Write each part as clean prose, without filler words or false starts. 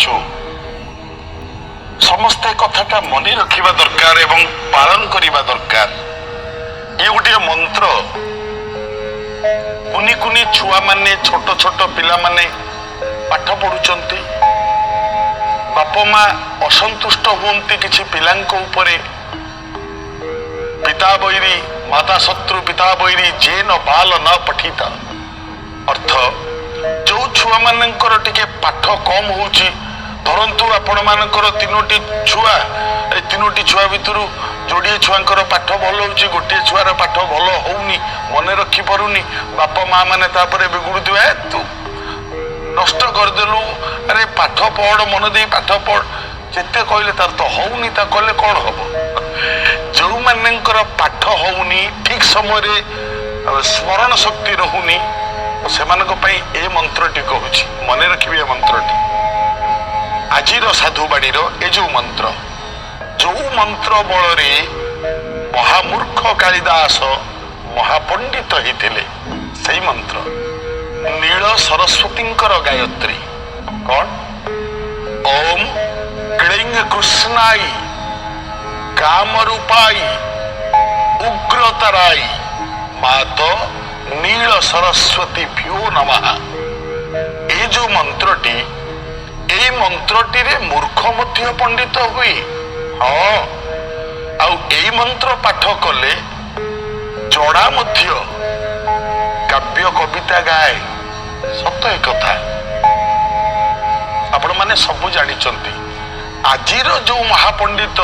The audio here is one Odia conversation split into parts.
କରିଛୁ ସମସ୍ତେ କଥାଟା ମନେ ରଖିବା ଦରକାର ଏବଂ ପାଳନ କରିବା ଦରକାର। ଏ ଗୋଟିଏ ମନ୍ତ୍ର କୁନି କୁନି ଛୁଆମାନେ ଛୋଟ ଛୋଟ ପିଲାମାନେ ପାଠ ପଢୁଛନ୍ତି। ବାପା ମା ଅସନ୍ତୁଷ୍ଟ ହୁଅନ୍ତି କିଛି ପିଲାଙ୍କ ଉପରେ। ପିତା ବୈରୀ ମାତା ଶତ୍ରୁ ପିତା ବୈରୀ ଯେ ନ ବାଲ ନ ପଠିତ। ଅର୍ଥ ଯୋଉ ଛୁଆ ମାନଙ୍କର ଟିକେ ପାଠ କମ ହଉଛି, ଧରନ୍ତୁ ଆପଣ ମାନଙ୍କର ତିନୋଟି ଛୁଆ, ଏ ତିନୋଟି ଛୁଆ ଭିତରୁ ଯୋଡ଼ିଏ ଛୁଆଙ୍କର ପାଠ ଭଲ ହଉଛି, ଗୋଟିଏ ଛୁଆର ପାଠ ଭଲ ହଉନି, ମନେ ରଖି ପାରୁନି, ବାପା ମା ମାନେ ତାପରେ ବିଗୁଡୁଥିବେ, ତୁ ନଷ୍ଟ କରିଦେଲୁ, ଆରେ ପାଠ ପଢ, ମନ ଦେଇ ପାଠ ପଢ। ଯେତେ କହିଲେ ତାର ତ ହଉନି, ତା କହିଲେ କଣ ହବ? ଯୋଉମାନଙ୍କର ପାଠ ହଉନି, ଠିକ ସମୟରେ ସ୍ମରଣ ଶକ୍ତି ରହୁନି, ସେମାନଙ୍କ ପାଇଁ ଏ ମନ୍ତ୍ରଟି କହୁଛି, ମନେ ରଖିବେ ଏ ମନ୍ତ୍ରଟି। ଆଜିର ସାଧୁବାଣୀର ଏ ଯୋଉ ମନ୍ତ୍ର, ଯୋଉ ମନ୍ତ୍ର ବଳରେ ମହାମୂର୍ଖ କାଳିଦାସ ମହାପଣ୍ଡିତ ହେଇଥିଲେ, ସେଇ ମନ୍ତ୍ର ନୀଳ ସରସ୍ୱତୀଙ୍କର ଗାୟତ୍ରୀ। କଣ? ଓମ୍ କ୍ଳିଂ କୃଷ୍ଣାଇ କାମରୂପାଇ ଉଗ୍ରତରାଇ ମାତ ନୀଳ ସରସ୍ୱତୀ ଭ୍ୟୋ ନମଃ। এই ଯୋଉ ମନ୍ତ୍ରଟି, এই ମନ୍ତ୍ରଟିରେ ମୂର୍ଖ ମଧ୍ୟ ପଣ୍ଡିତ ହୁଏ। ହଁ, ଆଉ এই ମନ୍ତ୍ର ପାଠ କଲେ ଜଡ଼ା ମଧ୍ୟ କାବ୍ୟ କବିତା ଗାଏ। ସତ ଏ କଥା ଆପଣ ମାନେ ସବୁ ଜାଣିଛନ୍ତି। ଆଜିର ଯୋଉ ମହାପଣ୍ଡିତ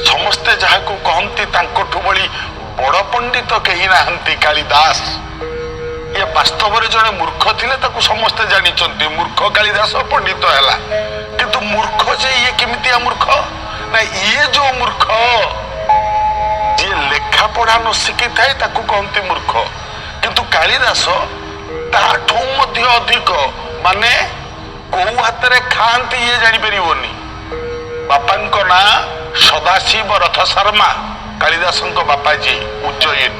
ସମସ୍ତେ ଯାହାକୁ କହନ୍ତି ତାଙ୍କଠୁ ଭଳି ବଡ ପଣ୍ଡିତ କେହି ନାହାନ୍ତି କାଳିଦାସ। ଇଏ ବାସ୍ତବରେ ଜଣେ ମୂର୍ଖ ଥିଲେ, ତାକୁ ସମସ୍ତେ ଜାଣିଛନ୍ତି। ମୂର୍ଖ କାଳିଦାସ ପଣ୍ଡିତ ହେଲା, କିନ୍ତୁ ମୂର୍ଖ ଯେ ଇଏ କେମିତିଆ ମୂର୍ଖ ନା, ଇଏ ଯୋଉ ମୂର୍ଖ ଯିଏ ଲେଖା ପଢା ନ ଶିଖିଥାଏ ତାକୁ କହନ୍ତି ମୂର୍ଖ। କିନ୍ତୁ କାଳିଦାସ ତାଠୁ ମଧ୍ୟ ଅଧିକ, ମାନେ କୋଉ ହାତରେ ଖାଆନ୍ତି ଇଏ ଜାଣିପାରିବନି। ବାପାଙ୍କ ନାଁ ସଦାଶିବ ରଥ ଶର୍ମା, କାଳିଦାସଙ୍କ ବାପା ଯିଏ ଉଜ୍ଜୟିନ।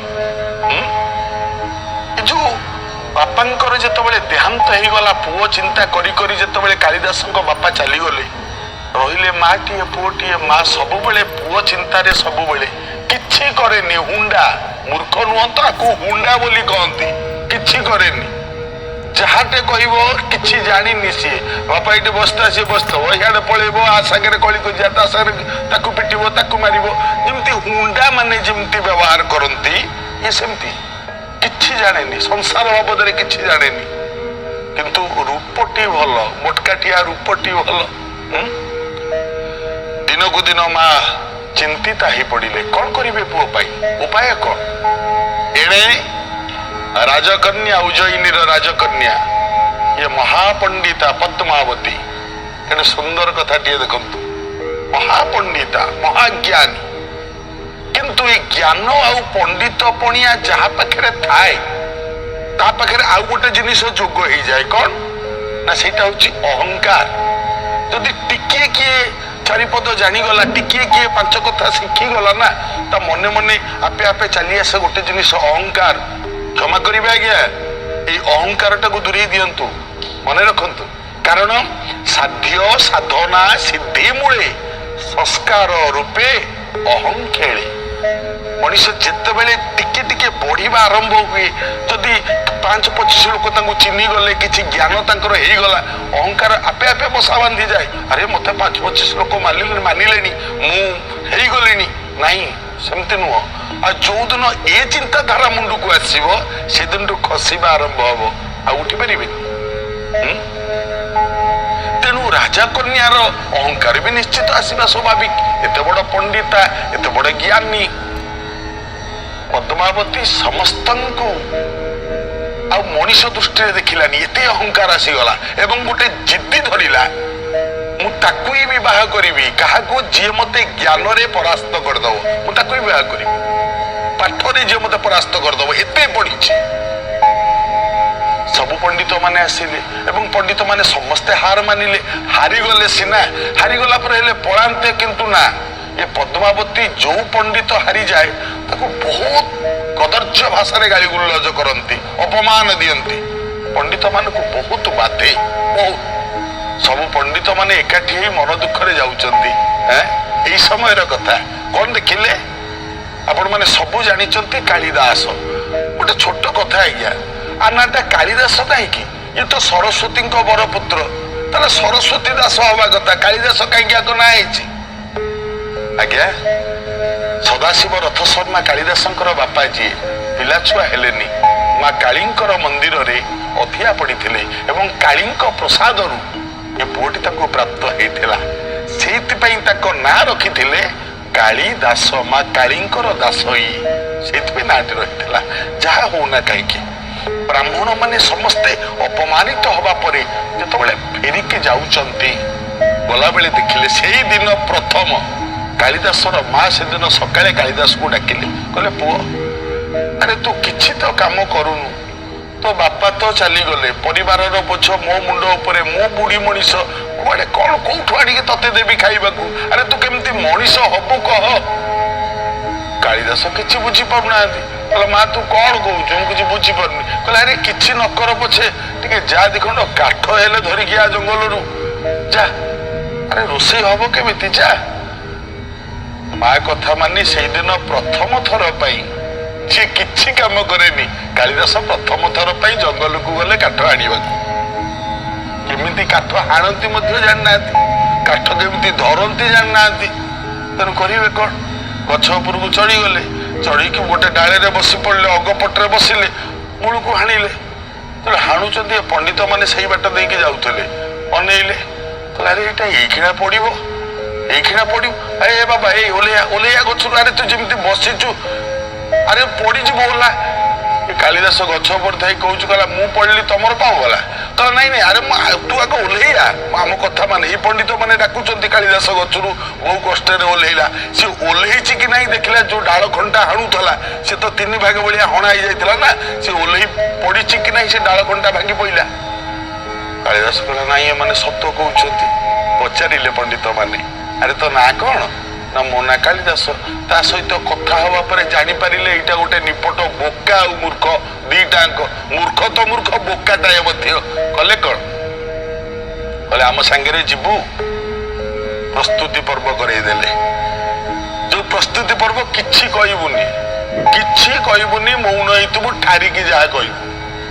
ଏ ଯୋଉ ବାପାଙ୍କର ଯେତେବେଳେ ଦେହାନ୍ତ ହେଇଗଲା, ପୁଅ ଚିନ୍ତା କରି କରି ଯେତେବେଳେ କାଳିଦାସଙ୍କ ବାପା ଚାଲିଗଲେ, ରହିଲେ ମାଟିଏ ପୁଅଟିଏ। ମା ସବୁବେଳେ ପୁଅ ଚିନ୍ତାରେ, ସବୁବେଳେ କିଛି କରେନି। ହୁଣ୍ଡା, ମୂର୍ଖ ନୁହଁ ତ, ଆକୁ ହୁଣ୍ଡା ବୋଲି କହନ୍ତି। କିଛି କରେନି, ଯାହାଟେ କହିବ କିଛି ଜାଣିନି ସିଏ। ବାପା ଏଇଠି ବସିଥା, ସିଏ ବସିଥିବ, ଇଆଡେ ପଳେଇବ, ଆ ସାଙ୍ଗରେ କଳି କଜିଆ, ତା ସାଙ୍ଗରେ ତାକୁ ପିଟିବ, ତାକୁ ମାରିବ। ଯେମିତି ହୁଣ୍ଡା ମାନେ ଯେମିତି ବ୍ୟବହାର କରନ୍ତି, ଇଏ ସେମିତି କିଛି ଜାଣେନି, ସଂସାର ବାବଦରେ କିଛି ଜାଣେନି। କିନ୍ତୁ ରୂପଟି ଭଲ, ମୋଟକାଠିଆ ରୂପଟି ଭଲ। ଦିନକୁ ଦିନ ମା ଚିନ୍ତିତା ହେଇ ପଡିଲେ, କଣ କରିବେ ପୁଅ ପାଇଁ, ଉପାୟ କଣ? ଏଣେ ରାଜକନ୍ୟା, ଉଜ୍ଜୟିନୀର ରାଜକନ୍ୟା, ଇଏ ମହାପଣ୍ଡିତା ପଦ୍ମାବତୀ। ଏଣେ ସୁନ୍ଦର କଥାଟିଏ ଦେଖନ୍ତୁ, ମହାପଣ୍ଡିତା, ମହାଜ୍ଞାନୀ। କିନ୍ତୁ ଏ ଜ୍ଞାନ ଆଉ ପଣ୍ଡିତ ପଣିଆ ଯାହା ପାଖରେ ଥାଏ, ତା ପାଖରେ ଆଉ ଗୋଟେ ଜିନିଷ ଯୋଗ ହେଇଯାଏ। କଣ ନା, ସେଇଟା ହଉଛି ଅହଙ୍କାର। ଯଦି ଟିକିଏ କିଏ ଚାରିପଦ ଜାଣିଗଲା, ଟିକିଏ କିଏ ପାଞ୍ଚ କଥା ଶିଖିଗଲା ନା, ତା ମନେ ମନେ ଆପେ ଆପେ ଚାଲି ଆସେ ଗୋଟେ ଜିନିଷ, ଅହଙ୍କାର। କ୍ଷମା କରିବେ ଆଜ୍ଞା, ଏଇ ଅହଙ୍କାରଟାକୁ ଦୂରେଇ ଦିଅନ୍ତୁ, ମନେ ରଖନ୍ତୁ। କାରଣ ସାଧ୍ୟ ସାଧନା ସିଦ୍ଧି ମୂଳେ ସଂସ୍କାର ରୂପେ ଅହଂ ଖେଳେ। ମଣିଷ ଯେତେବେଳେ ଟିକେ ଟିକେ ବଢିବା ଆରମ୍ଭ ହୁଏ, ଯଦି 5-25 ଲୋକ ତାଙ୍କୁ ଚିହ୍ନି ଗଲେ, କିଛି ଜ୍ଞାନ ତାଙ୍କର ହେଇଗଲା, ଅହଙ୍କାର ଆପେ ଆପେ ବସା ବାନ୍ଧିଯାଏ। ଆରେ ମତେ 5-25 ଲୋକ ମାନିଲେଣି, ମୁଁ ହେଇଗଲିଣି। ନାହିଁ, ସେମିତି ନୁହଁ। ଆଉ ଯୋଉଦିନ ଏ ଚିନ୍ତାଧାରା ମୁଣ୍ଡକୁ ଆସିବ, ସେଦିନଠୁ ଖସିବା ଆରମ୍ଭ ହବ, ଆଉ ଉଠି ପାରିବେନି। ତେଣୁ ରାଜକନ୍ୟାର ଅହଙ୍କାର ବି ନିଶ୍ଚିତ ଆସିବା ସ୍ୱାଭାବିକ। ଏତେ ବଡ ପଣ୍ଡିତା, ଏତେ ବଡ ଜ୍ଞାନୀ ପଦ୍ମାବତୀ ସମସ୍ତଙ୍କୁ ଆଉ ମଣିଷ ଦୃଷ୍ଟିରେ ଦେଖିଲାନି, ଏତେ ଅହଙ୍କାର ଆସିଗଲା ଏବଂ ଗୋଟେ ଜିଦ୍ଦି ଧରିଲା, ମୁଁ ତାକୁ ହିଁ ବିବାହ କରିବି। କାହାକୁ? ଯିଏ ମତେ ଜ୍ଞାନରେ ପରାସ୍ତ କରିଦବ, ମୁଁ ତାକୁ ହିଁ ବିବାହ କରିବି। ପାଠରେ ଯିଏ ମତେ ପରାସ୍ତ କରିଦବ, ଏତେ ପଢିଛି। ସବୁ ପଣ୍ଡିତ ମାନେ ଆସିଲେ ଏବଂ ପଣ୍ଡିତ ମାନେ ସମସ୍ତେ ହାର ମାନିଲେ। ହାରିଗଲେ ସିନା, ହାରିଗଲା ପରେ ହେଲେ ପଳାନ୍ତେ, କିନ୍ତୁ ନା, ଏ ପଦ୍ମାବତୀ ଯୋଉ ପଣ୍ଡିତ ହାରିଯାଏ ତାକୁ ବହୁତ କଦର୍ଯ୍ୟ ଭାଷାରେ ଗାଳି ଗୁଲଜ କରନ୍ତି, ଅପମାନ ଦିଅନ୍ତି। ପଣ୍ଡିତ ମାନଙ୍କୁ ବହୁତ ବାଧେ, ବହୁତ। ସବୁ ପଣ୍ଡିତ ମାନେ ଏକାଠି ହେଇ ମନ ଦୁଃଖରେ ଯାଉଛନ୍ତି। ଏଇ ସମୟର କଥା କଣ ଦେଖିଲେ? ଆପଣ ମାନେ ସବୁ ଜାଣିଛନ୍ତି କାଳିଦାସ ଗୋଟେ ଛୋଟ କଥା ଆଜ୍ଞା, ଆ ନାଟା କାଳିଦାସ କାହିଁକି? ଇଏ ତ ସରସ୍ୱତୀଙ୍କ ବରପୁତ୍ର, ତାହେଲେ ସରସ୍ୱତୀ ଦାସ ହବା କଥା, କାଳିଦାସ କାହିଁକି ଆଗ ନାଁ ହେଇଛି? ଆଜ୍ଞା, ସଦାଶିବ ରଥ ଶର୍ମା କାଳିଦାସଙ୍କର ବାପା ଯିଏ ପିଲାଛୁଆ ହେଲେନି, ମା କାଳୀଙ୍କର ମନ୍ଦିରରେ ଅଧିଆ ପଡିଥିଲେ ଏବଂ କାଳୀଙ୍କ ପ୍ରସାଦରୁ ଏ ପୁଅଟି ତାଙ୍କୁ ପ୍ରାପ୍ତ ହେଇଥିଲା। ସେଇଥିପାଇଁ ତାଙ୍କ ନାଁ ରଖିଥିଲେ କାଳିଦାସ, ମା କାଳୀଙ୍କର ଦାସ। ସେଇଥିପାଇଁ ନାଁଟି ରହିଥିଲା। ଯାହା ହଉନା କାହିଁକି, ବ୍ରାହ୍ମଣ ମାନେ ସମସ୍ତେ ଅପମାନିତ ହବା ପରେ ଯେତେବେଳେ ଫେରିକି ଯାଉଛନ୍ତି, ଗଲାବେଳେ ଦେଖିଲେ ସେଇ ଦିନ ପ୍ରଥମ କାଳିଦାସର ମା ସେଦିନ ସକାଳେ କାଳିଦାସକୁ ଡାକିଲେ, କହିଲେ ପୁଅ, ଆରେ ତୁ କିଛି ତ କାମ କରୁନୁ, ତୋ ବାପା ତ ଚାଲିଗଲେ, ପରିବାରର ବୋଝ ମୋ ମୁଣ୍ଡ ଉପରେ, ମୁଁ ବୁଢୀ ମଣିଷ, କୁଆଡେ କଣ କୋଉଠୁ ଆଣିକି ତତେ ଦେବି ଖାଇବାକୁ? ଆରେ ତୁ କେମିତି ମଣିଷ ହବୁ କହ? କାଳିଦାସ କିଛି ବୁଝିପାରୁନାହାନ୍ତି। କହିଲେ ମା ତୁ କଣ କହୁଛୁ? ମୁଁ କିଛି ବୁଝିପାରୁନି। କହିଲେ ଆରେ କିଛି ନ କର ପଛେ ଟିକେ ଯା ଦି ଖଣ୍ଡ କାଠ ହେଲେ ଧରିକି ଆ ଜଙ୍ଗଲରୁ ଯା। ଆରେ ରୋଷେଇ ହବ କେମିତି? ଯା। ମା କଥା ମାନି ସେଇଦିନ ପ୍ରଥମ ଥର ପାଇଁ ସିଏ କିଛି କାମ କରେନି। କାଳିଦାସ ପ୍ରଥମ ଥର ପାଇଁ ଜଙ୍ଗଲକୁ ଗଲେ କାଠ ଆଣିବାକୁ। କେମିତି କାଠ ହାଣନ୍ତି ମଧ୍ୟ ଜାଣିନାହାନ୍ତି, କାଠ କେମିତି ଧରନ୍ତି ଜାଣିନାହାନ୍ତି। ତେଣୁ କରିବେ କଣ? ଗଛ ଉପରକୁ ଚଢିଗଲେ, ଚଢିକି ଗୋଟେ ଡାଳରେ ବସି ପଡିଲେ, ଅଗପଟରେ ବସିଲେ, ମୂଳକୁ ହାଣିଲେ। ହାଣୁଛନ୍ତି, ଏ ପଣ୍ଡିତ ମାନେ ସେଇ ବାଟ ଦେଇକି ଯାଉଥିଲେ, ଅନେଇଲେ, କହିଲେ ଆରେ ଏଇଟା ଏଇଖିଣା ପଡିବ, ଏଇଖିଣା ପଡିବ। ଏ ବାବା ଏଇ ଓଲେୟା ଓଲେୟା ଗଛରୁ, ଆରେ ତୁ ଯେମିତି ବସିଛୁ, ଆରେ ପଡିଯିବ ଓଲା। କାଳିଦାସ ଗଛ ଉପରେ ଥାଇ କହୁଛୁ, କହିଲା ମୁଁ ପଡିଲି ତମର ପାଉ ଗଲା? କହିଲା ନାଇଁ ନାଇଁ, ଆରେ ତୁ ଆଗ ଓହ୍ଲେଇଆ, ଆମ କଥା ମାନେ। ଏଇ ପଣ୍ଡିତ ମାନେ ଡାକୁଛନ୍ତି, କାଳିଦାସ ଗଛରୁ ବହୁ କଷ୍ଟରେ ଓହ୍ଲେଇଲା। ସେ ଓହ୍ଲେଇଛି କି ନାହିଁ ଦେଖିଲା, ଯୋଉ ଡାଳ ଖଣ୍ଡା ହାଣୁଥିଲା ସେ ତ 3 ଭାଗ ଭଳିଆ ହଣା ହେଇଯାଇଥିଲା ନା, ସେ ଓହ୍ଲେଇ ପଡିଛି କି ନାହିଁ, ସେ ଡାଳ ଖଣ୍ଡା ଭାଙ୍ଗି ପଇଲା। କାଳିଦାସ କହିଲା ନାଇଁ ଏମାନେ ସତ କହୁଛନ୍ତି। ପଚାରିଲେ ପଣ୍ଡିତ ମାନେ, ଆରେ ତୋ ନାଁ କଣ? ନା ମୋ ନାଁ କାଳିଦାସ। ତା ସହିତ କଥା ହବା ପରେ ଜାଣିପାରିଲେ ଏଇଟା ଗୋଟେ ନିପଟ ବୋକା ଆଉ ମୂର୍ଖ, ଦିଟାଙ୍କ। ମୂର୍ଖ ତ ମୂର୍ଖ, ବୋକାଟାଏ ମଧ୍ୟ। କଲେ କଣ? କହିଲେ ଆମ ସାଙ୍ଗରେ ଯିବୁ। ପ୍ରସ୍ତୁତି ପର୍ବ କରେଇଦେଲେ। ଯୋଉ ପ୍ରସ୍ତୁତି ପର୍ବ, କିଛି କହିବୁନି, କିଛି କହିବୁନି, ମୌନ ହେଇଥିବୁ, ଠାରିକି ଯାହା କହିବୁ।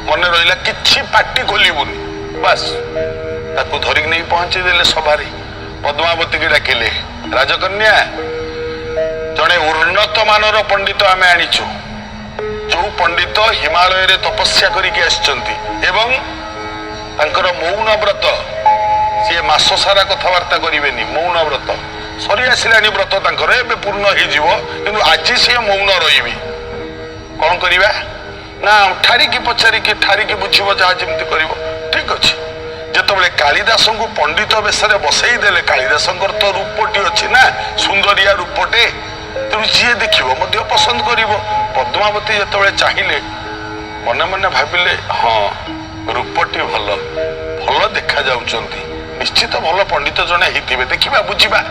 ମନେ ରହିଲା, କିଛି ପାଟି ଖୋଲିବୁନି, ବାସ୍। ତାକୁ ଧରିକି ନେଇ ପହଞ୍ଚେଇଦେଲେ ସଭାରେ। ପଦ୍ମାବତୀକି ଡାକିଲେ, ରାଜକନ୍ୟା, ଜଣେ ଉନ୍ନତ ମାନର ପଣ୍ଡିତ ଆମେ ଆଣିଛୁ, ଯୋଉ ପଣ୍ଡିତ ହିମାଳୟରେ ତପସ୍ୟା କରିକି ଆସିଛନ୍ତି ଏବଂ ତାଙ୍କର ମୌନ ବ୍ରତ, ସିଏ ମାସ ସାରା କଥାବାର୍ତ୍ତା କରିବେନି, ମୌନ ବ୍ରତ। ସରି ଆସିଲାଣି ବ୍ରତ ତାଙ୍କର, ଏବେ ପୂର୍ଣ୍ଣ ହେଇଯିବ, କିନ୍ତୁ ଆଜି ସିଏ ମୌନ ରହିବେ। କଣ କରିବା ନା, ଠାରିକି ପଚାରିକି ଠାରିକି ବୁଝିବ, ଯାହା ଯେମିତି କରିବ। ଠିକ ଅଛି। ଯେତେବେଳେ କାଳିଦାସଙ୍କୁ ପଣ୍ଡିତ ବେଶରେ ବସେଇ ଦେଲେ, କାଳିଦାସଙ୍କର ତ ରୂପଟି ଅଛି ନା, ସୁନ୍ଦରିଆ ରୂପଟେ, ତେଣୁ ଯିଏ ଦେଖିବ ମଧ୍ୟ ପସନ୍ଦ କରିବ। ପଦ୍ମାବତୀ ଯେତେବେଳେ ଚାହିଁଲେ, ମନେ ମନେ ଭାବିଲେ, ହଁ ରୂପଟି ଭଲ, ଭଲ ଦେଖା ଯାଉଛନ୍ତି, ନିଶ୍ଚିତ ଭଲ ପଣ୍ଡିତ ଜଣେ ହେଇଥିବେ, ଦେଖିବା ବୁଝିବା।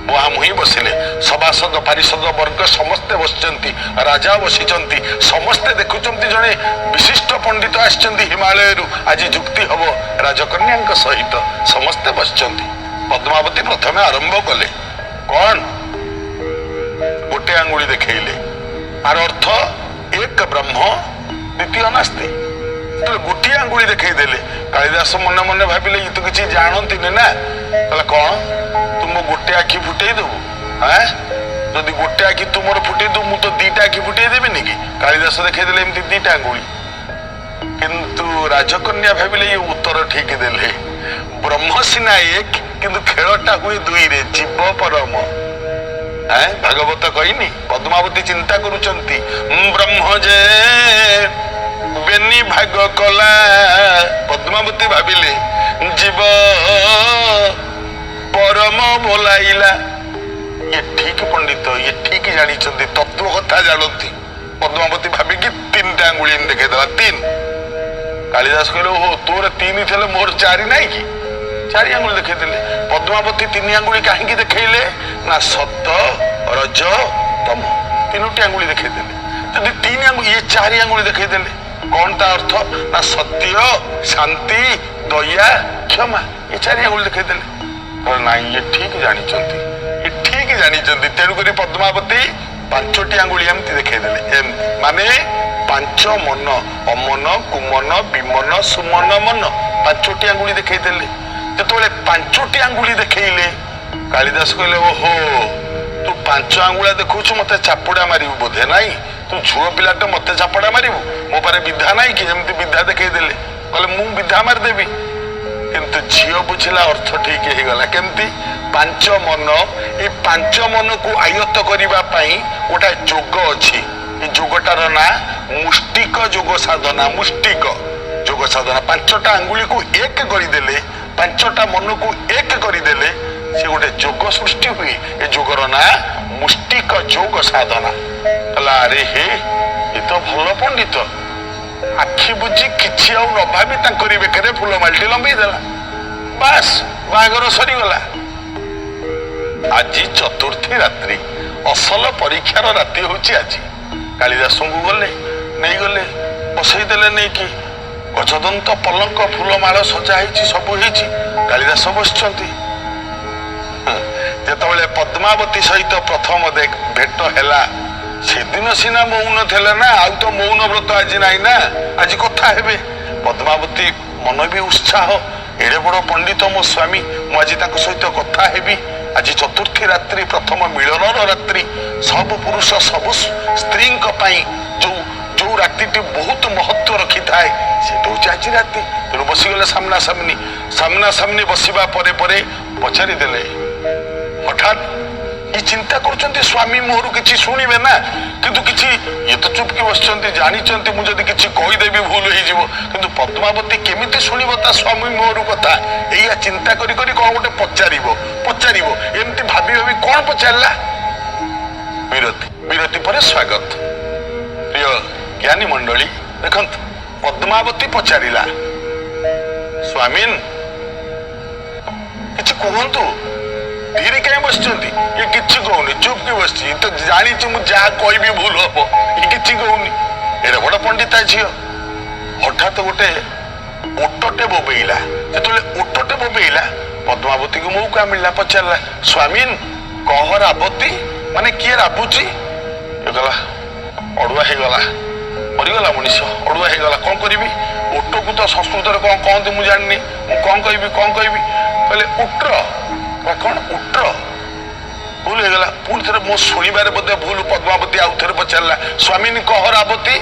ମୁହାଁମୁହିଁ ବସିଲେ। ସଭାସଦ ପାରିଷଦ ବର୍ଗ ସମସ୍ତେ ବସିଛନ୍ତି, ରାଜା ବସିଛନ୍ତି, ସମସ୍ତେ ଦେଖୁଛନ୍ତି ଜଣେ ବିଶିଷ୍ଟ ପଣ୍ଡିତ ଆସିଛନ୍ତି ହିମାଳୟରୁ, ଆଜି ଯୁକ୍ତି ହବ ରାଜକନ୍ୟାଙ୍କ ସହିତ। ସମସ୍ତେ ବସିଛନ୍ତି। ପଦ୍ମାବତୀ ପ୍ରଥମେ ଆରମ୍ଭ କଲେ। କଣ? ଗୋଟେ ଆଙ୍ଗୁଳି ଦେଖେଇଲେ। ଆର ଅର୍ଥ ଏକ ବ୍ରହ୍ମ ଦ୍ୱିତୀୟ ନାସ୍ତି। ଗୋଟିଏ ଆଙ୍ଗୁଳି ଦେଖେଇ ଦେଲେ। କାଳିଦାସ ମନେ ମନେ ଭାବିଲେ, ଇଏ ତ କିଛି ଜାଣନ୍ତିନି ନା। କହିଲା କଣ, ତୁ ମୋ ଗୋଟେ ଆଖି ଫୁଟେଇ ଦବୁ? ଯଦି ଗୋଟେ ଆଖି ତୁ ମୋର ଫୁଟେଇ ଦବୁ, ମୁଁ ତ 2ଟା ଆଖି ଫୁଟେଇ ଦେବିନି କି? କାଳିଦାସ ଦେଖେଇଦେଲେ ଏମିତି 2ଟା ଆଙ୍ଗୁଳି। କିନ୍ତୁ ରାଜକନ୍ୟା ଭାବିଲେ, ଇଏ ଉତ୍ତର ଠିକ ଦେଲେ। ବ୍ରହ୍ମ ସିନା ଏକ, କିନ୍ତୁ ଖେଳଟା ହୁଏ 2ରେ, ଜୀବ ପରମ। ଭାଗବତ କହିନି? ପଦ୍ମାବତୀ ଚିନ୍ତା କରୁଛନ୍ତି, ବ୍ରହ୍ମ ଯେ ବେନି ଭାଗ କଲା। ପଦ୍ମାବତୀ ଭାବିଲେ, ଜୀବ ପରମ ବୋଲାଇଲା। ଇଏ ଠିକ ପଣ୍ଡିତ, ଇଏ ଠିକ ଜାଣିଛନ୍ତି, ତତ୍ଵ କଥା ଜାଣନ୍ତି। ପଦ୍ମାବତୀ ଭାବିକି 3ଟା ଆଙ୍ଗୁଳି ଦେଖେଇଦେଲା। 3। କାଳିଦାସ କହିଲେ, ଓହୋ ତୋର 3 ଥିଲେ ମୋର 4 ନାହିଁ କି? 4 ଆଙ୍ଗୁଳି ଦେଖେଇଦେଲେ। ପଦ୍ମାବତୀ 3 ଆଙ୍ଗୁଳି କାହିଁକି ଦେଖେଇଲେ? ନା ସତ ରଜ ତମ 3ଟି ଆଙ୍ଗୁଳି ଦେଖେଇଦେଲେ। ଯଦି 3 ଆଙ୍ଗୁଳି, ଇଏ 4 ଆଙ୍ଗୁଳି ଦେଖେଇଦେଲେ। କଣ ତା ଅର୍ଥ? ନା ସତ୍ୟ, ଶାନ୍ତି, ଦୟା କ୍ଷମା ଏ ଚାରି ଆଙ୍ଗୁଳି ଦେଖେଇଦେଲେ। ନାଇଁ ଇଏ ଠିକ ଜାଣିଛନ୍ତି ତେଣୁକରି ପଦ୍ମାବତୀ 5ଟି ଆଙ୍ଗୁଳି ଏମିତି ଦେଖେଇଦେଲେ। ଏମିତି ମାନେ 5 ମନ, ଅମନ, କୁମନ, ବିମନ, ସୁମନ, ମନ 5ଟି ଆଙ୍ଗୁଳି ଦେଖେଇଦେଲେ। ଯେତେବେଳେ 5ଟି ଆଙ୍ଗୁଳି ଦେଖେଇଲେ କାଳିଦାସ କହିଲେ ଓହୋ ତୁ 5 ଆଙ୍ଗୁଳା ଦେଖୁଛୁ ମତେ ଚାପୁଡା ମାରିବୁ ବୋଧେ ନାଇଁ, ତୁ ଝୁଅ ପିଲାଟା ମତେ ଚାପୁଡା ମାରିବୁ, ମୋ ପାରେ ବିଧା ନାଇଁ କି? ଏମିତି ବିଧା ଦେଖେଇଦେଲେ। କହିଲେ ମୁଁ ବିଧା ମାରିଦେବି। କିନ୍ତୁ ଝିଅ ବୁଝିଲା ଅର୍ଥ ଠିକ ହେଇଗଲା। କେମିତି? 5 ମନ, ଏଇ 5 ମନକୁ ଆୟତ୍ତ କରିବା ପାଇଁ ଗୋଟାଏ ଯୋଗ ଅଛି। ଏ ଯୋଗଟାର ନାଁ ମୁଷ୍ଟିକ ଯୋଗ ସାଧନା। ମୁଷ୍ଟିକ ଯୋଗ ସାଧନା 5ଟା ଆଙ୍ଗୁଳିକୁ ଏକ କରିଦେଲେ, 5ଟା ମନକୁ ଏକ କରିଦେଲେ ସେ ଗୋଟେ ଯୋଗ ସୃଷ୍ଟି ହୁଏ। ଏ ଯୋଗର ନାଁ ମୁଷ୍ଟିକ ଯୋଗ ସାଧନା। କହିଲା ଆରେ ହେ ଏ ତ ଭଲ ପଣ୍ଡିତ। ଆଖି ବୁଝି କିଛି ଆଉ ନ ଭାବି ତାଙ୍କରି ବେକରେ ଫୁଲମାଳିଟି ଲମ୍ବେଇ ଦେଲା। ବାସ୍ ବାହାଘର ସରିଗଲା। ଆଜି ଚତୁର୍ଥୀ ରାତ୍ରି, ଅସଲ ପରୀକ୍ଷାର ରାତି ହଉଛି ଆଜି। କାଳିଦାସଙ୍କୁ ଗଲେ ନେଇଗଲେ ବସେଇଦେଲେ ନେଇକି। ଗଜଦନ୍ତ ପଲଙ୍କ ଫୁଲମାଳ ସଜା ହେଇଛି, ସବୁ ହେଇଛି। କାଳିଦାସ ବସିଛନ୍ତି। ଯେତେବେଳେ ପଦ୍ମାବତୀ ସହିତ ପ୍ରଥମ ଭେଟ ହେଲା ସେଦିନ ସିନା ମୌନ ଥିଲା ନା, ଆଉ ତ ମୌନ ବ୍ରତ ଆଜି ନାହିଁ ନା, ଆଜି କଥା ହେବେ। ପଦ୍ମାବତୀ ମନ ବି ଉତ୍ସାହ, ଏଡେ ବଡ ପଣ୍ଡିତ ମୋ ସ୍ୱାମୀ, ମୁଁ ଆଜି ତାଙ୍କ ସହିତ କଥା ହେବି। ଆଜି ଚତୁର୍ଥୀ ରାତ୍ରି, ପ୍ରଥମ ମିଳନର ରାତ୍ରି। ସବୁ ପୁରୁଷ ସବୁ ସ୍ତ୍ରୀଙ୍କ ପାଇଁ ଯୋଉ ରାତିଟି ବହୁତ ମହତ୍ଵ ରଖିଥାଏ ସେଟା ହଉଛି ଆଜି ରାତି। ତେଣୁ ବସିଗଲେ ସାମ୍ନାସାମ୍ନି ବସିବା ପରେ ପରେ ପଚାରିଦେଲେ। ହଠାତ୍ ଇଏ ଚିନ୍ତା କରୁଛନ୍ତି ସ୍ୱାମୀ ମୋହରୁ କିଛି ଶୁଣିବେ ନା, କିନ୍ତୁ କିଛି ଇଏ ତ ଚୁପକି ବସିଛନ୍ତି, ଜାଣିଛନ୍ତି ମୁଁ ଯଦି କିଛି କହିଦେବି ଭୁଲ ହେଇଯିବ। କିନ୍ତୁ ପଦ୍ମାବତୀ କେମିତି ଶୁଣିବ ତା ସ୍ୱାମୀ ମୋହରୁ କଥା? ଏଇଆ ଚିନ୍ତା କରି କରି କଣ ଗୋଟେ ପଚାରିବ। ଏମିତି ଭାବି କଣ ପଚାରିଲା? ବିରତି ପରେ ସ୍ୱାଗତ। ପ୍ରିୟ ଜ୍ଞାନୀ ମଣ୍ଡଳୀ ଦେଖନ୍ତୁ, ପଦ୍ମାବତୀ ପଚାରିଲା ସ୍ୱାମୀନ କିଛି କୁହନ୍ତୁ। ଧୀରେ କାହିଁ ବସିଛନ୍ତି? ଇଏ କିଛି କହୁନି, ଚୁପକି ବସିଛି। ତ ଜାଣିଛି ମୁଁ ଯାହା କହିବି ଭୁଲ ହବ, ଇଏ କିଛି କହୁନି। ଏଡେ ବଡ ପଣ୍ଡିତା ଝିଅ। ହଠାତ୍ ଗୋଟେ ଓଟଟେ ବୋବେଇଲା। ଯେତେବେଳେ ଓଟଟେ ବୋବେଇଲା ପଦ୍ମାବତୀକୁ ମଉକା ମିଳିଲା, ପଚାରିଲା ସ୍ୱାମୀନ କହ ରାବତୀ, ମାନେ କିଏ ରାବୁଛି? ଗଲା ଅଡୁଆ ହେଇଗଲା, ମରିଗଲା ମଣିଷ, ଅଡୁଆ ହେଇଗଲା। କଣ କରିବି? ଓଟକୁ ତ ସଂସ୍କୃତରେ କଣ କହନ୍ତି ମୁଁ ଜାଣିନି, ମୁଁ କଣ କହିବି? କହିଲେ ଉଟ୍ର। କଣ ଉଟ୍ର? ଭୁଲ ହେଇଗଲା। ପୁଣି ଥରେ ମୋ ଶୁଣିବାରେ ବୋଧେ ଭୁଲ। ପଦ୍ମାବତୀ ଆଉ ଥରେ ପଚାରିଲା ସ୍ୱାମୀନି କହ ରାବତୀ,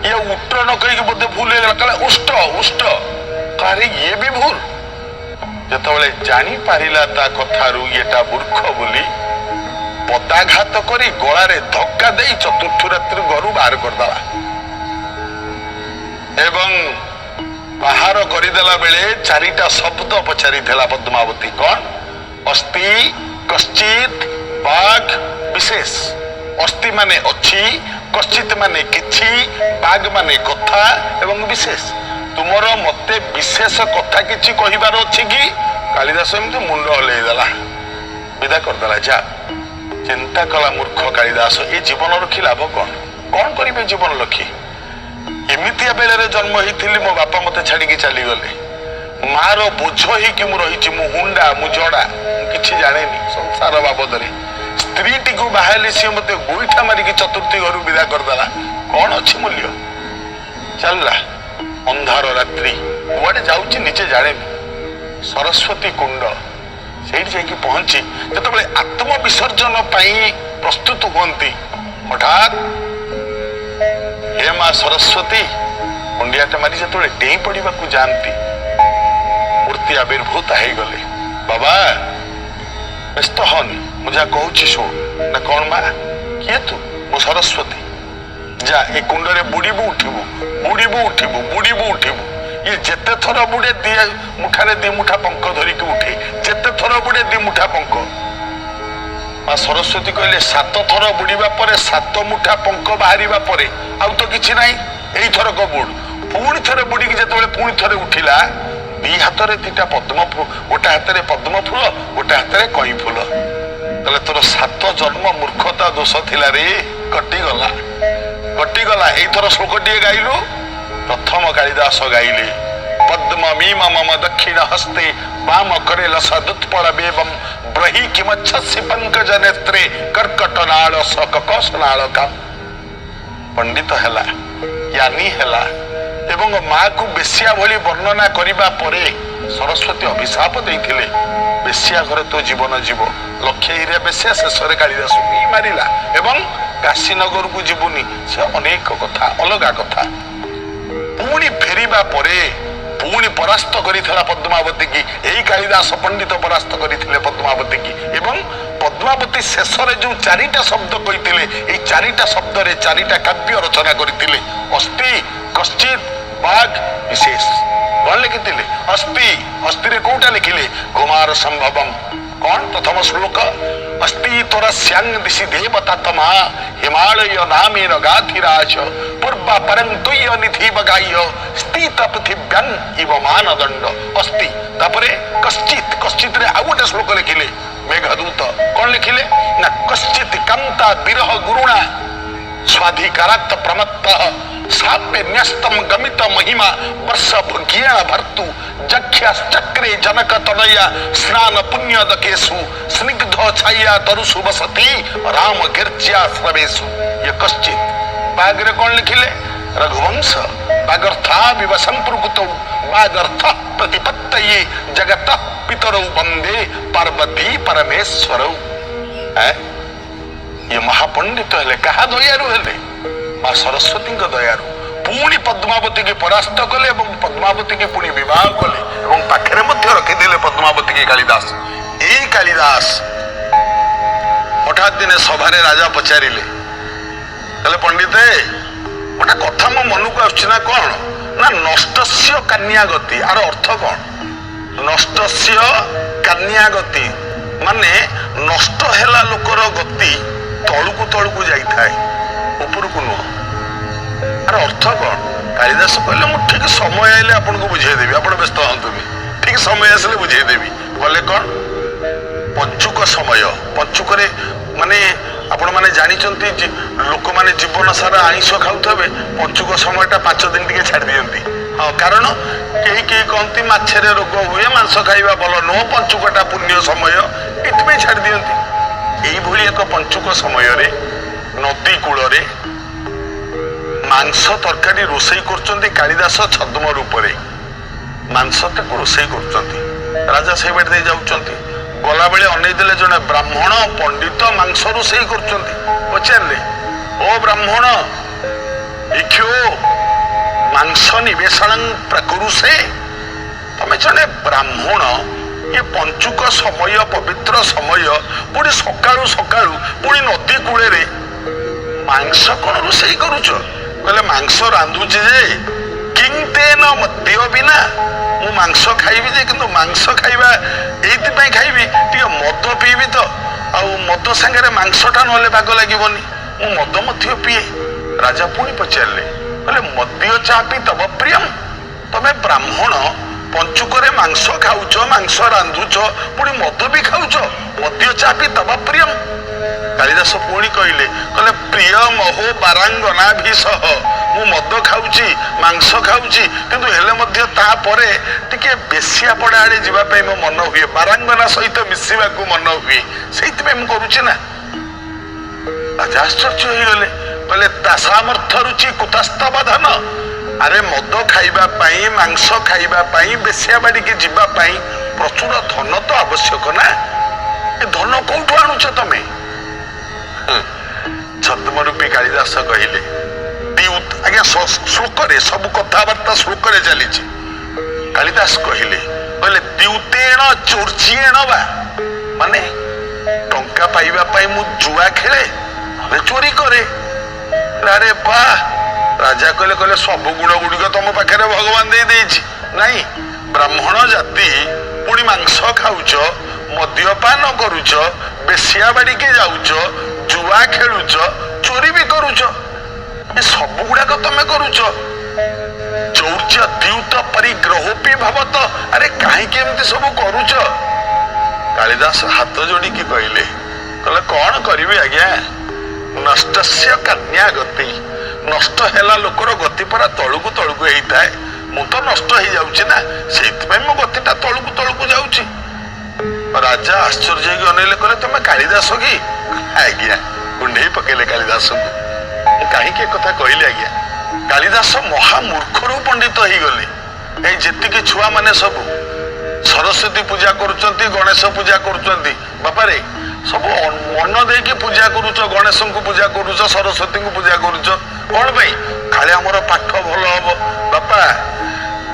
ଇଏ ଉଟ୍ର ନ କହିକି ବୋଧେ ଭୁଲ ହେଇଗଲା। କହିଲା ଉଷ୍ଟ। କାରେ ଇଏ ବି ଭୁଲ। ଯେତେବେଳେ ଜାଣିପାରିଲା ତା କଥାରୁ ଏଟା ମୂର୍ଖ ବୋଲି, ପଦାଘାତ କରି ଗଳାରେ ଧକ୍କା ଦେଇ ଚତୁର୍ଥୀ ରାତ୍ରି ଘରୁ ବାହାର କରିଦେଲା। ଏବଂ ବାହାର କରିଦେଲା ବେଳେ 4ଟା ଶବ୍ଦ ପଚାରିଥିଲା ପଦ୍ମାବତୀ। କଣ? ଅସ୍ତି, କଶ୍ଚିତ୍, ବାଘ, ବିଶେଷ। ଅସ୍ତି ମାନେ ଅଛି, କଶ୍ଚିତ୍ ମାନେ କିଛି, ବାଘ ମାନେ କଥା ଏବଂ ବିଶେଷ। ତୁମର ମତେ ବିଶେଷ କଥା କିଛି କହିବାର ଅଛି କି? କାଳିଦାସ ଏମିତି ମୁଣ୍ଡ ହଲେଇଦେଲା, ବିଦା କରିଦେଲା। ଯା। ଚିନ୍ତା କଲା ମୂର୍ଖ କାଳିଦାସ, ଏ ଜୀବନ ରଖି ଲାଭ କଣ? କଣ କରିବେ ଜୀବନ ରଖି? ଏମିତିଆ ବେଳରେ ଜନ୍ମ ହେଇଥିଲି, ମୋ ବାପା ମତେ ଛାଡିକି ଚାଲିଗଲେ। ମାର ବୋଝ ହେଇକି ମୁଁ ରହିଛି, ମୁଁ ହୁଣ୍ଡା, ମୁଁ ଜଡା, ମୁଁ କିଛି ଜାଣେନି ସଂସାର ବାବଦରେ। ସ୍ତ୍ରୀଟିକୁ ବାହାହେଲି, ସିଏ ମତେ ଗୋଇଠା ମାରିକି ଚତୁର୍ଥୀ ଘରୁ ବିଦା କରିଦେଲା। କଣ ଅଛି ମୂଲ୍ୟ? ଚାଲିଲା। ଅନ୍ଧାର ରାତ୍ରି, କୁଆଡେ ଯାଉଛି ନିଜେ ଜାଣେନି। ସରସ୍ୱତୀ କୁଣ୍ଡ, ସେଇଠି ଯାଇକି ପହଞ୍ଚି ଯେତେବେଳେ ଆତ୍ମବିସର୍ଜନ ପାଇଁ ପ୍ରସ୍ତୁତ ହୁଅନ୍ତି, ହଠାତ୍ ହେ ମା ସରସ୍ୱତୀ କୁଣ୍ଡିଆଟା ମାରି ଯେତେବେଳେ ଡେଇଁ ପଡିବାକୁ ଯାଆନ୍ତି, ମୂର୍ତ୍ତି ଆବିର୍ଭୂତ ହେଇଗଲେ। ବାବା ବ୍ୟସ୍ତ ହନି, ମୁଁ ଯାହା କହୁଛି ଶୁଣ। ନା କଣ ମା? କିଏ ତୁ? ମୁଁ ସରସ୍ୱତୀ। ଯା, ଏ କୁଣ୍ଡରେ ବୁଡିବୁ ଉଠିବୁ। ଇଏ ଯେତେ ଥର ବୁଡେ ମୁଠାରେ 2 ମୁଠା ପଙ୍କ ଧରିକି ଉଠେ। ଯେତେ ଥର ବୁଡେ 2 ମୁଠା ପଙ୍କ। ମା ସରସ୍ୱତୀ କହିଲେ 7 ଥର ବୁଡିବା ପରେ 7 ମୁଠା ପଙ୍କ ବାହାରିବା ପରେ ଆଉ ତ କିଛି ନାହିଁ, ଏଇଥରକ ବୁଡ। ପୁଣି ଥରେ ବୁଡିକି ଯେତେବେଳେ ପୁଣି ଥରେ ଉଠିଲା, 2 ହାତରେ 2ଟା ପଦ୍ମ ଫୁଲ, ଗୋଟେ ହାତରେ ପଦ୍ମ ଫୁଲ, ଗୋଟେ ହାତରେ କଇଁ ଫୁଲ। ତାହେଲେ ତୋର 7 ଜନ୍ମ ମୂର୍ଖତା ଦୋଷ ଥିଲା ରେ, କଟିଗଲା। ଏଇଥର ଶ୍ଲୋକଟିଏ ଗାଇଲୁ। ପ୍ରଥମ କାଳିଦାସ ଗାଇଲେ पद्म मीम मम दक्षिण हस्ते वाम करे लसदुत्पल बेबम ब्रही किमच्छसि पंकज नेत्रे कर्कट नाल सककस नाल का पंडित हैला ज्ञानी हैला एवं माँ को बेश्या भली वर्णना करिबा परे सरस्वती अभिशाप देइथिले बेश्या घरे तो जीवन जीव लक्ष्य हिरिया बेश्या शेष कालिदास मारिला एवं काशीनगर को जीवनी से अनेक कथा अलग कथा पुणी फेरिबा परे पुणी परास्त करिथिला पद्मावती की एही कालिदास पंडित परास्त करिथिले पद्मावती की एवं पद्मावती शेष जो चारिटा शब्द कहिथिले एही चारिटा शब्द रे चारिटा काव्य रचना करिथिले अस्ति कश्चित बाघ विशेष कौन लिखिथिले अस्ति अस्ति रे कोटा लिखिले कुमार संभवम कौन प्रथम श्लोक अस्ति तोरा स्यांग दिशि देवता तमा हिमालय नामेन गाधिराज पूर्वा परं तुय्य निधि बगाय स्थित पृथिव्यां इव मानदंड अस्ति तापरे कश्चित कश्चित रे आ गोटे श्लोक लिखिले मेघदूत कौन लिखिले ना कश्चित कांता विरह गुरुणा स्वाधिकारात् प्रमत्तः साप्य न्यस्तम गमित महिमा वर्ष भुज्ञेण भर्तु जख्याश्चक्रे जनक तनया स्नान पुण्य दकेशु स्निग्ध छाया तरुषु वसति राम गिर्ज्या स्रवेशु ये कश्चित बागरे कौन लिखिले रघुवंश बागर्था विव संप्रकृतौ बागर्थ प्रतिपत्तये जगतः पितरौ वंदे पार्वती परमेश्वरौ ये महापंडित हेले कहा दयारु हेले माँ सरस्वती दयारु पुणी पद्मावती की परास्त कले एवं पद्मावती की पुणी विवाह कले एवं पाखरे मध्य रखिदेले पद्मावती की कालिदास एई कालिदास हठात दिने सभारे राजा पचारिले कहले पंडित गोटे कथा मो मन को आछी ना कौन ना नष्टस्य कन्या गति आर अर्थ कौन नष्टस्य कन्या गति माने नष्ट हेला लोकर गति तळुकु जाई थाए उपरकु नुह आर अर्थ कौन कालिदास कहले मु ठीक समय आइले आपन को बुझाई देबी आपण व्यस्त हंतुनी ठीक समय आसले बुझाई देबी कहले कौन पंचुक समय पंचुक रे माने आपण माने जानि चंती लोक माने जीवन सारा आइंष खाउथबे पंचुक समयटा 5 दिन टिके छाड़ दियंती हां कारण केही केही कहंती माछरे रोग हुए मांस खाइबा भलो नो पंचुकटा पुण्य समय इतबे छाड़ दियंती एई भली एक पंचुक समय रे नदी कूल रे मांस तरकारी रोसई करचंती कालिदास छद्म रूप रे मांसटा को रोसई करचंती राजा से बेट दे जाउचंती गला बेले अनै देले जने ब्राह्मण पंडित मांस रोसई करचंती पचारले ओ ब्राह्मण इख्यो मांस निवेशनं प्रकुरुसे तमे जने ब्राह्मण ये पंचुक समय पवित्र समय पुणी सकाळु सकाळु पुणी नदी कूले रे मांस कौन रोसई करुच कहले मांस रांधुची जे किंतेन मद्य बिना मु मांस खाइबी जे किंतु मांस खाइबा एइति पई खाइबी टिके मद पीबी तो आ मद संगे मांसटा नले भाग लागिबनी मु मद मध्य पिए राजा पुणी पचारले कहले मद्य चापी तब प्रियम तमे ब्राह्मण पंचुक मांस खाऊच मांस रांधुच पुणी मद भी खाऊच मद्य चापी तब प्रियम कालिदास पुणी कहले कहले प्रिय महो बारांगना भी सह मु मद खाऊची मांस खाऊची किंतु हेले मध्य ता परे टिके बेसिया पड़ा आड़े जीवा पे मो मन हुए बारांगना सहित मिसिबा को मन हुए सेति पे मु करूची ना राजा आश्चर्य हो गले कहले ता सामर्थ्य रुचि कुतस्थ बधन अरे मद खाइबा पाई मांस खाइबा पाई बेसिया बाड़ी के जीवा पाई प्रचुर धन तो आवश्यक ना ए धन कोठु आणुछ तमे छद्मरूपी कालिदास कहले द्यूत आज्ञा श्लोक रे सब कथावार्ता श्लोक रे चली कालिदास कहले कहले द्यूतेण चोर्चिएण बा माने टंका पाइबा पाई मु जुआ खेले चोरी करे अरे बा राजा कहले कहले सब गुण गुड़िक तुम पाखे भगवान दे देछि नहीं ब्राह्मण जाति पुणी मांस खाऊच मद्यपान करुच बेसिया बाड़ी के जाऊच जुआ खेलुच चोरी भी करुच सब गुड़ाक तमे करुच चौर्य द्यूत परिग्रहोपी भवत अरे कहीं सब करुच कालिदास हाथ जोड़ी कहले कहले कौन करिवे आज्ञा नष्टस्य कन्या गति नष्ट हेला लोकर गति परा तळुकु होता है ମୁଁ ତ ନଷ୍ଟ ହେଇଯାଉଛି ନା, ସେଇଥିପାଇଁ ମୋ ଗତିଟା ତଳକୁ ତଳକୁ ଯାଉଛି। ରାଜା ଆଶ୍ଚର୍ଯ୍ୟ ହେଇକି ଅନେଇଲେ, କହିଲେ ତମେ କାଳିଦାସ କି? ଆଜ୍ଞା, କୁଣ୍ଢେଇ ପକେଇଲେ କାଳିଦାସଙ୍କୁ। ମୁଁ କାହିଁକି କଥା କହିଲି ଆଜ୍ଞା, କାଳିଦାସ ମହାମୂର୍ଖରୁ ପଣ୍ଡିତ ହେଇଗଲେ। ଏଇ ଯେତିକି ଛୁଆ ମାନେ ସବୁ ସରସ୍ୱତୀ ପୂଜା କରୁଛନ୍ତି, ଗଣେଶ ପୂଜା କରୁଛନ୍ତି, ବାପାରେ ସବୁ ମନ ଦେଇକି ପୂଜା କରୁଛ, ଗଣେଶଙ୍କୁ ପୂଜା କରୁଛ, ସରସ୍ୱତୀଙ୍କୁ ପୂଜା କରୁଛ, କଣ ପାଇଁ? ଖାଲି ଆମର ପାଠ ଭଲ ହବ। ବାପା,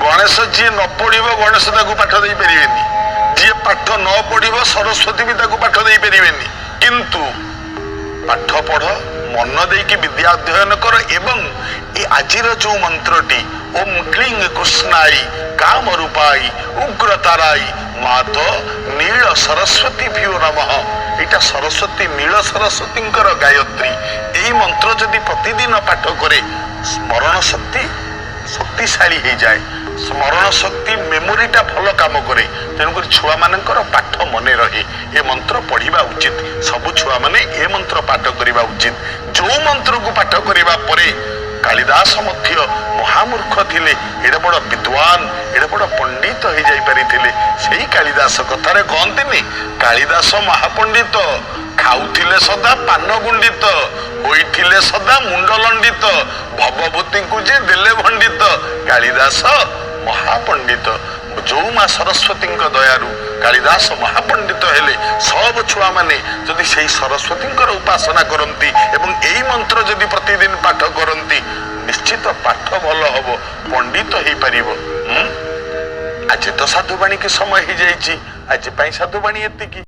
ଗଣେଶ ଯିଏ ନ ପଢିବ ଗଣେଶ ତାକୁ ପାଠ ଦେଇପାରିବେନି, ଯିଏ ପାଠ ନ ପଢିବ ସରସ୍ୱତୀ ବି ତାକୁ ପାଠ ଦେଇପାରିବେନି। କିନ୍ତୁ ପାଠ ପଢ, ମନ ଦେଇକି ବିଦ୍ୟା ଅଧ୍ୟୟନ କର, ଏବଂ ଏ ଆଜିର ଯୋଉ ମନ୍ତ୍ରଟି ଓಂ କ୍ଲିଂ କୃଷ୍ଣାଇ କାମ ରୂପାଇ ଉଗ୍ର ତାରାଇ ମାତ ନୀଳ ସରସ୍ୱତୀ ଭ୍ୟୁ ନମଃ, ଏଇଟା ସରସ୍ୱତୀ ନୀଳ ସରସ୍ୱତୀଙ୍କର ଗାୟତ୍ରୀ। ଏଇ ମନ୍ତ୍ର ଯଦି ପ୍ରତିଦିନ ପାଠ କରେ ସ୍ମରଣ ଶକ୍ତି ଶକ୍ତିଶାଳୀ ହେଇଯାଏ, ସ୍ମରଣ ଶକ୍ତି ମେମୋରିଟା ଭଲ କାମ କରେ। ତେଣୁକରି ଛୁଆମାନଙ୍କର ପାଠ ମନେ ରହେ। ଏ ମନ୍ତ୍ର ପଢିବା ଉଚିତ, ସବୁ ଛୁଆମାନେ ଏ ମନ୍ତ୍ର ପାଠ କରିବା ଉଚିତ। ଯୋଉ ମନ୍ତ୍ରକୁ ପାଠ କରିବା ପରେ କାଳିଦାସ ମଧ୍ୟ ମହାମୂର୍ଖ ଥିଲେ, ଏଡେ ବଡ ବିଦ୍ୱାନ, ଏଡେ ବଡ ପଣ୍ଡିତ ହେଇଯାଇ ପାରିଥିଲେ। ସେଇ କାଳିଦାସ କଥାରେ କହନ୍ତିନି, କାଳିଦାସ ମହାପଣ୍ଡିତ, ଖାଉଥିଲେ ସଦା ପାନ ଗୁଣ୍ଡିତ, ହୋଇଥିଲେ ସଦା ମୁଣ୍ଡ ଲଣ୍ଡିତ, ଭବଭୂତିଙ୍କୁ ଯେ ଦେଲେ ଭଣ୍ଡିତ, କାଳିଦାସ ମହାପଣ୍ଡିତ। ଯୋଉ ମା ସରସ୍ୱତୀଙ୍କ ଦୟାରୁ କାଳିଦାସ ମହାପଣ୍ଡିତ ହେଲେ। ସବୁ ଛୁଆମାନେ ଯଦି ସେଇ ସରସ୍ୱତୀଙ୍କର ଉପାସନା କରନ୍ତି ଏବଂ ଏଇ ମନ୍ତ୍ର ଯଦି ପ୍ରତିଦିନ ପାଠ କରନ୍ତି, ନିଶ୍ଚିତ ପାଠ ଭଲ ହବ, ପଣ୍ଡିତ ହେଇପାରିବ। ଆଜି ତ ସାଧୁବାଣୀ କି ସମୟ ହେଇଯାଇଛି, ଆଜି ପାଇଁ ସାଧୁବାଣୀ ଏତିକି।